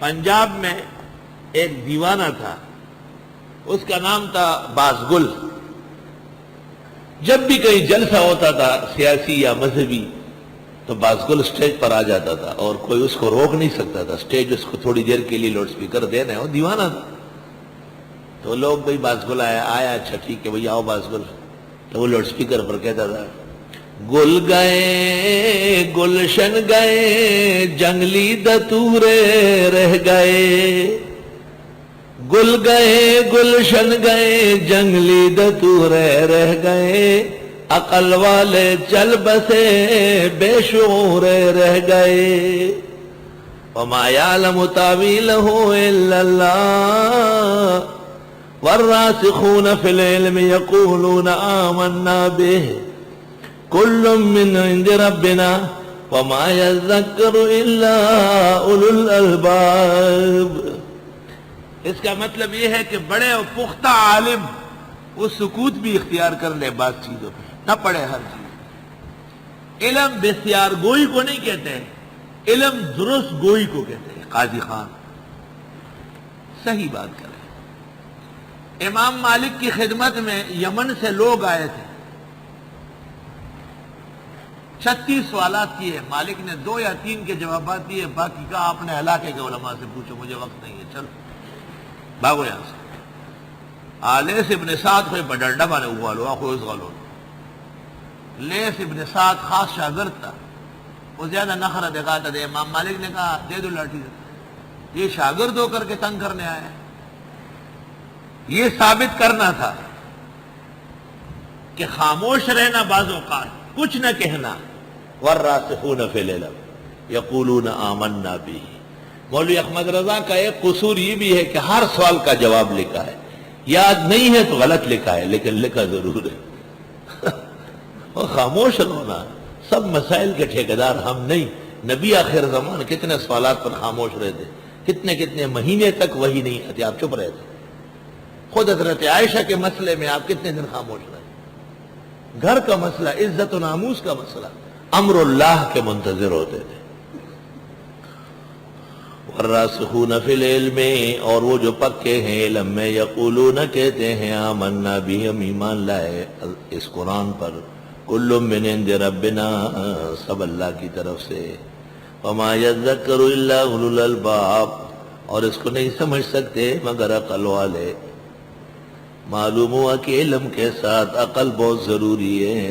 پنجاب میں ایک دیوانہ تھا، اس کا نام تھا بازگل۔ جب بھی کہیں جلسہ ہوتا تھا سیاسی یا مذہبی تو بازگل اسٹیج پر آ جاتا تھا اور کوئی اس کو روک نہیں سکتا تھا، اسٹیج اس کو تھوڑی دیر کے لیے لاؤڈ سپیکر دینا ہے، وہ دیوانہ تھا۔ تو لوگ بھئی بازگل آیا اچھا ٹھیک ہے بھئی آؤ بازگل، تو وہ لاؤڈ سپیکر پر کہتا تھا گل گئے گلشن گئے جنگلی دتورے رہ گئے، گل گئے گلشن گئے جنگلی دتورے رہ گئے، عقل والے چل بسے بے شعور رہ گئے، وما يعلم تاويله الا الله والراسخون في العلم يقولون آمنا به كل من عند ربنا وما يذكر الا اولو الالباب۔ اس کا مطلب یہ ہے کہ بڑے اور پختہ عالم وہ سکوت بھی اختیار کر لے بات چیزوں پہ، نہ پڑھے ہر چیز۔ علم بسیار گوئی کو نہیں کہتے ہیں، علم درست گوئی کو کہتے ہیں۔ قاضی خان صحیح بات کرے۔ امام مالک کی خدمت میں یمن سے لوگ آئے تھے، 36 سوالات کیے، مالک نے 2 یا 3 کے جوابات دیے، باقی کا آپ نے علاقے کے علماء سے پوچھو، مجھے وقت نہیں ہے، چلو بھاگو یہاں سے۔ لیس ابن سعد کوئی بڈنڈا بانے ہوا لو آخو اس غلو۔ لیس ابن سعد خاص شاگرد تھا، وہ زیادہ نخرہ دکھاتا تھا۔ امام مالک نے کہا دے دو لاٹھی، یہ شاگرد ہو کر کے تنگ کرنے آئے، یہ ثابت کرنا تھا کہ خاموش رہنا بعض اوقات، کچھ نہ کہنا۔ والراسخون فی العلم یقولون آمنا بہ۔ مولوی احمد رضا کا ایک قصور یہ بھی ہے کہ ہر سوال کا جواب لکھا ہے، یاد نہیں ہے تو غلط لکھا ہے لیکن لکھا ضرور ہے۔ اور خاموش رہنا، سب مسائل کے ٹھیکیدار ہم نہیں۔ نبی آخر زمان کتنے سوالات پر خاموش رہتے، کتنے مہینے تک وہی نہیں آتی، آپ چپ رہے تھے۔ خود حضرت عائشہ کے مسئلے میں آپ کتنے دن خاموش رہے؟ گھر کا مسئلہ، عزت و ناموس کا مسئلہ، امر اللہ کے منتظر ہوتے تھے۔ والراسخون فی العلم، اور وہ جو پکے ہیں علم میں، یقولون کہتے ہیں آمنا بھی، ہم ایمان لائے اس قرآن پر، کل من عند ربنا، سب اللہ کی طرف سے، وما یذکر الا اولو الالباب، اور اس کو نہیں سمجھ سکتے مگر عقل والے۔ معلوم ہوا کہ علم کے ساتھ عقل بہت ضروری ہے۔